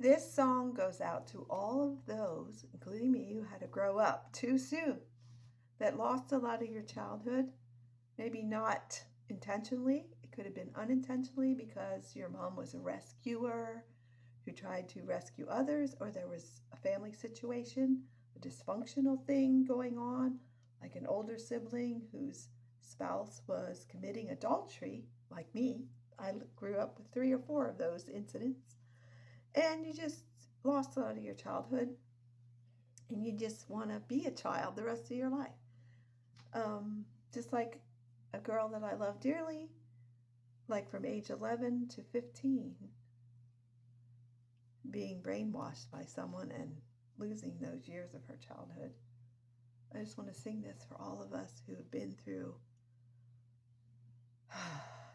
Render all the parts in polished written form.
This song goes out to all of those, including me, who had to grow up too soon, that lost a lot of your childhood. Maybe not intentionally, it could have been unintentionally because your mom was a rescuer who tried to rescue others, or there was a family situation, a dysfunctional thing going on, like an older sibling whose spouse was committing adultery, like me. I grew up with three or four of those incidents, and you just lost a lot of your childhood, and you just want to be a child the rest of your life. Just like a girl that I love dearly, like from age 11 to 15, being brainwashed by someone and losing those years of her childhood. I just want to sing this for all of us who have been through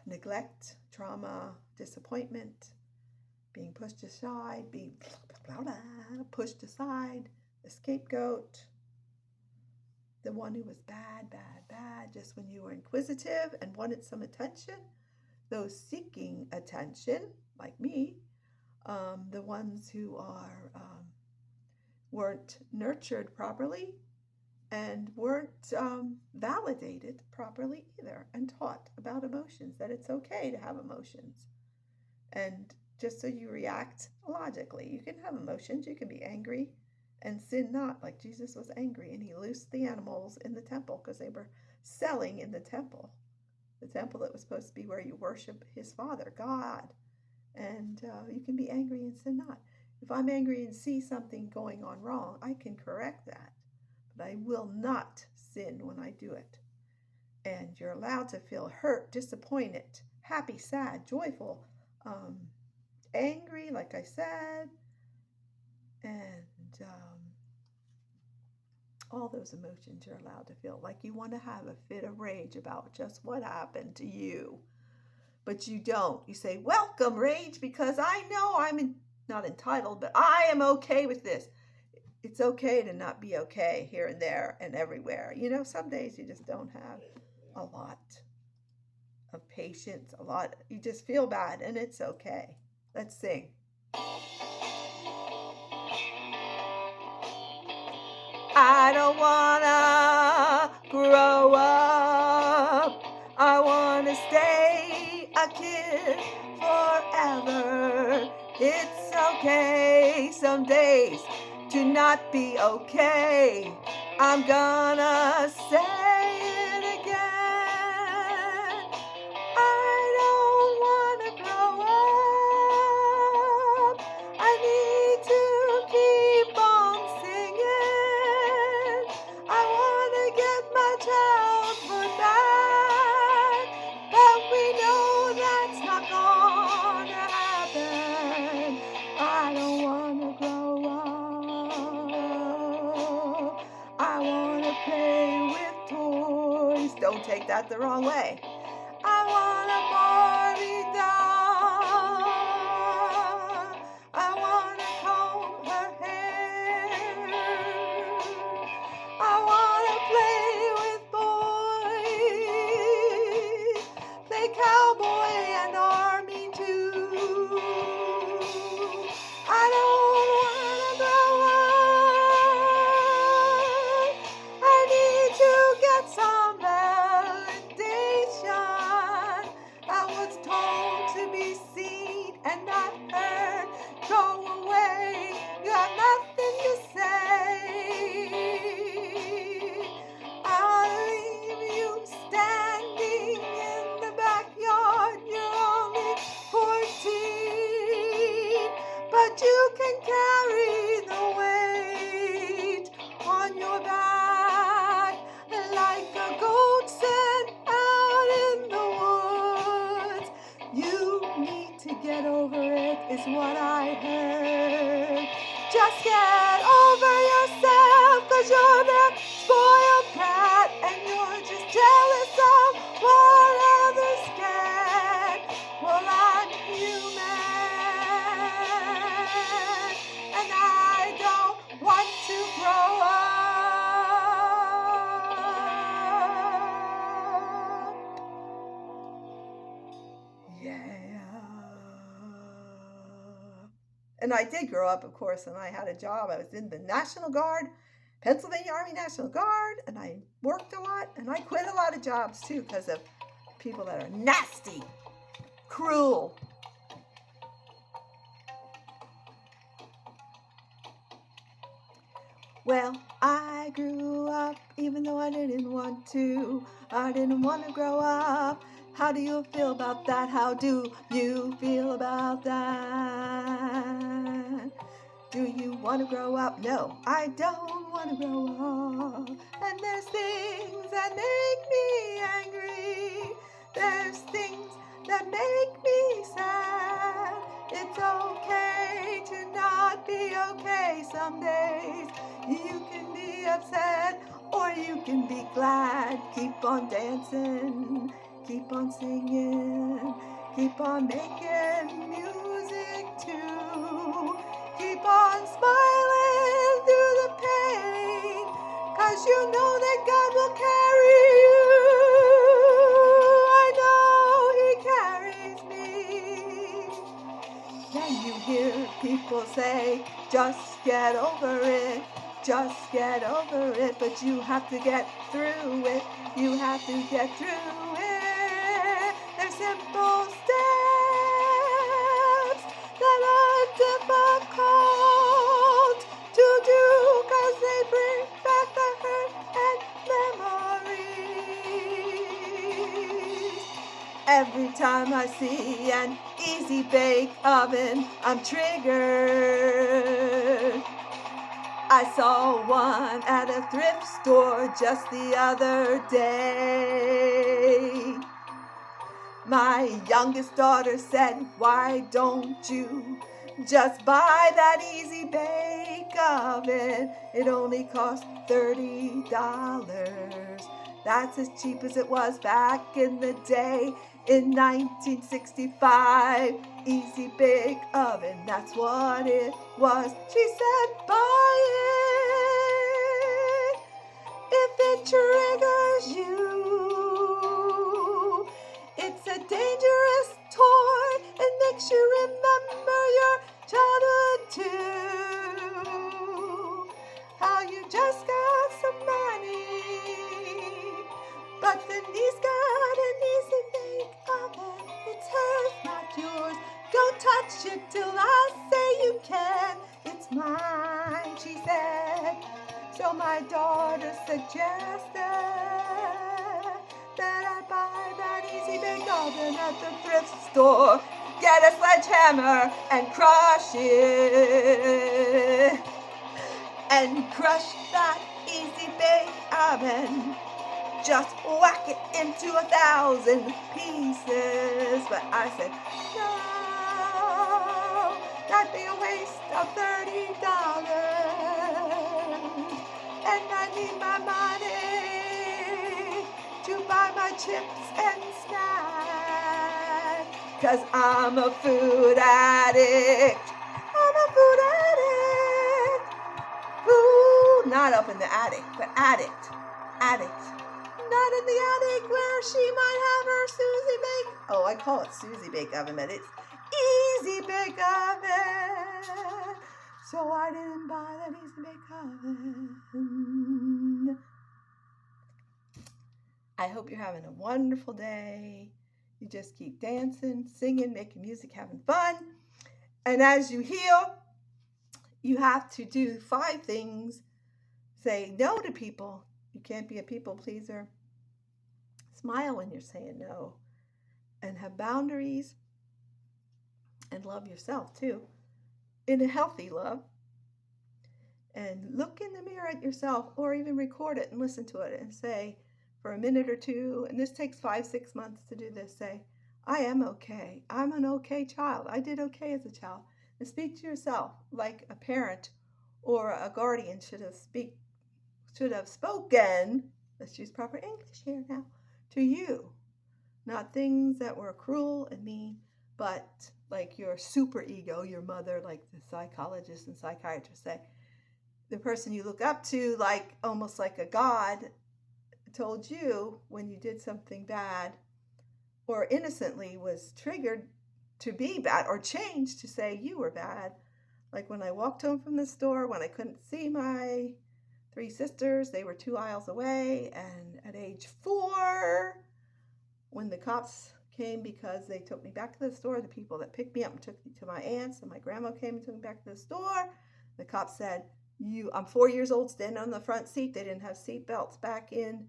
neglect, trauma, disappointment, being pushed aside, being pushed aside, the scapegoat, the one who was bad, bad, bad, just when you were inquisitive and wanted some attention, those seeking attention, like me, the ones who weren't nurtured properly and weren't validated properly either, and taught about emotions, that it's okay to have emotions. And just so you react logically, you can have emotions, you can be angry and sin not, like Jesus was angry and he loosed the animals in the temple because they were selling in the temple that was supposed to be where you worship his Father, God. And you can be angry and sin not. If I'm angry and see something going on wrong, I can correct that, but I will not sin when I do it. And you're allowed to feel hurt, disappointed, happy, sad, joyful, um, angry, like I said, and all those emotions you're allowed to feel. Like you want to have a fit of rage about just what happened to you, but you don't. You say, welcome, rage, because I know not entitled, but I am okay with this. It's okay to not be okay here and there and everywhere. You know, some days you just don't have a lot of patience, you just feel bad, and it's okay. Let's sing. I don't wanna grow up. I wanna stay a kid forever. It's okay some days to not be okay. I'm gonna say it again. I don't wanna grow up. I need to keep on singing. I wanna get my childhood back, but we know that's not gonna happen. I don't wanna grow up. I wanna play with toys. Don't take that the wrong way. I want a Barbie doll. I want to comb her hair. I want to play with boys. Play cowboy and army too. I don't want to grow up. I need to get some validation. I was told to be seen and not heard. Go away, you have nothing to say. I'll leave you standing in the backyard. You're only 14, but you can carry the weight on your back like a goat sent out in the woods. You need to get over it, is what I heard. Just get over yourself, cause you're the spoiled brat, and you're just jealous of what others get. Well, I'm human, and I don't want to grow up. Yeah. And I did grow up, of course, and I had a job. I was in the National Guard, Pennsylvania Army National Guard, and I worked a lot, and I quit a lot of jobs too because of people that are nasty, cruel. Well, I grew up even though I didn't want to. I didn't want to grow up. How do you feel about that? How do you feel about that? Do you want to grow up? No, I don't want to grow up. And there's things that make me angry. There's things that make me sad. It's okay to not be okay some days. You can be upset or you can be glad. Keep on dancing, keep on singing, keep on making music too. Keep on smiling through the pain, 'cause you know that God will carry you. I know He carries me. Then you hear people say, just get over it, just get over it. But you have to get through it, you have to get through it. They're simple steps that are difficult to do, 'cause they bring back the hurt and memories. Every time I see an easy bake oven, I'm triggered. I saw one at a thrift store just the other day. My youngest daughter said, why don't you just buy that easy bake oven? It only costs $30. That's as cheap as it was back in the day. In 1965, easy bake oven, that's what it was. She said, buy it if it triggers you. It's a dangerous toy. It makes you remember your childhood too. How you just got some money, but then he's got an easy bake oven. It's hers, not yours. Don't touch it till I say you can. It's mine, she said. So my daughter suggested that I buy that easy bake oven at the thrift store. Get a sledgehammer and crush it. And crush that easy bake oven. Just whack it into 1,000 pieces. But I said, no, that'd be a waste of $30. And I need my money to buy my chips and snacks. 'Cause I'm a food addict. I'm a food addict. Food, not up in the attic, but addict. Addict. Not in the attic where she might have her Susie Bake. Oh, I call it Susie Bake Oven, but it's Easy Bake Oven. So I didn't buy that Easy Bake Oven. I hope you're having a wonderful day. You just keep dancing, singing, making music, having fun. And as you heal, you have to do 5 things. Say no to people. You can't be a people pleaser. Smile when you're saying no. And have boundaries. And love yourself too. In a healthy love. And look in the mirror at yourself, or even record it and listen to it and say for a minute or two, and this takes 5-6 months to do this, say, I am okay. I'm an okay child. I did okay as a child. And speak to yourself like a parent or a guardian should have spoken, let's use proper English here now, to you. Not things that were cruel and mean, but like your super ego, your mother, like the psychologists and psychiatrists say, the person you look up to, like almost like a god, told you when you did something bad or innocently was triggered to be bad or changed to say you were bad. Like when I walked home from the store, when I couldn't see my 3 sisters, they were 2 aisles away. And at age 4, when the cops came because they took me back to the store, the people that picked me up and took me to my aunt's, and my grandma came and took me back to the store, the cops said, I'm 4 years old, standing on the front seat. They didn't have seat belts back in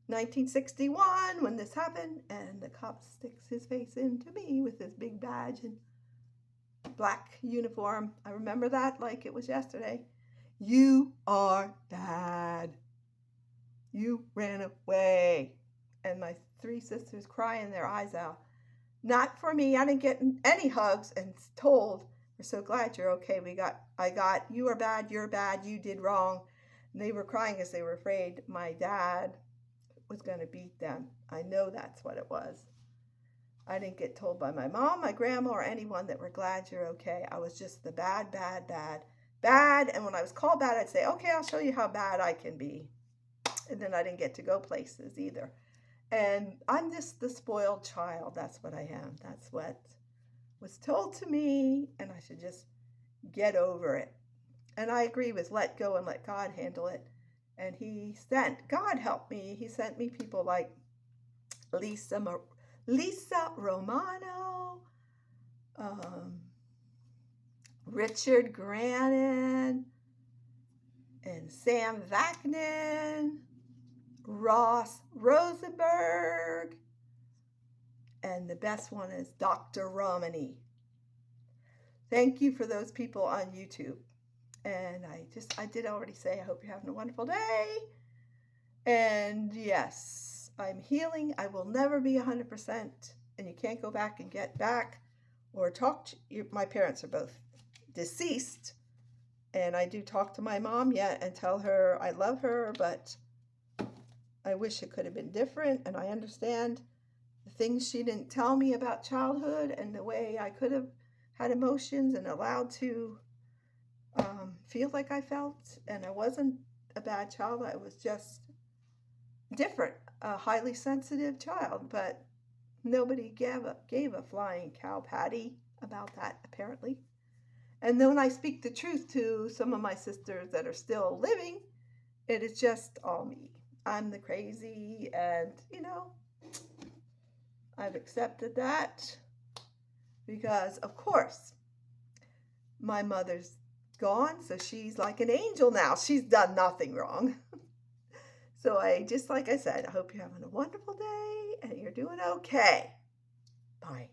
1961 when this happened. And the cop sticks his face into me with his big badge and black uniform. I remember that like it was yesterday. You are bad. You ran away. And my 3 sisters crying their eyes out. Not for me. I didn't get any hugs and told, we're so glad you're okay. You are bad, you're bad, you did wrong. And they were crying because they were afraid my dad was going to beat them. I know that's what it was. I didn't get told by my mom, my grandma, or anyone that we're glad you're okay. I was just the bad. And when I was called bad, I'd say, okay, I'll show you how bad I can be. And then I didn't get to go places either. And I'm just the spoiled child. That's what I am. That's what was told to me, and I should just get over it. And I agree with let go and let God handle it. And God helped me. He sent me people like Lisa Romano, Richard Grannon, and Sam Vaknin, Ross Rosenberg, and the best one is Dr. Romani. Thank you for those people on YouTube. And I did already say, I hope you're having a wonderful day. And yes, I'm healing. I will never be 100%, and you can't go back and get back or talk to my parents are both deceased, and I do talk to my mom yet and tell her I love her, but I wish it could have been different. And I understand the things she didn't tell me about childhood and the way I could have had emotions and allowed to feel like I felt. And I wasn't a bad child. I was just different, a highly sensitive child, but nobody gave a flying cow patty about that, apparently. And then when I speak the truth to some of my sisters that are still living, it is just all me. I'm the crazy, and I've accepted that because, of course, my mother's gone, so she's like an angel now. She's done nothing wrong. So like I said, I hope you're having a wonderful day and you're doing okay. Bye.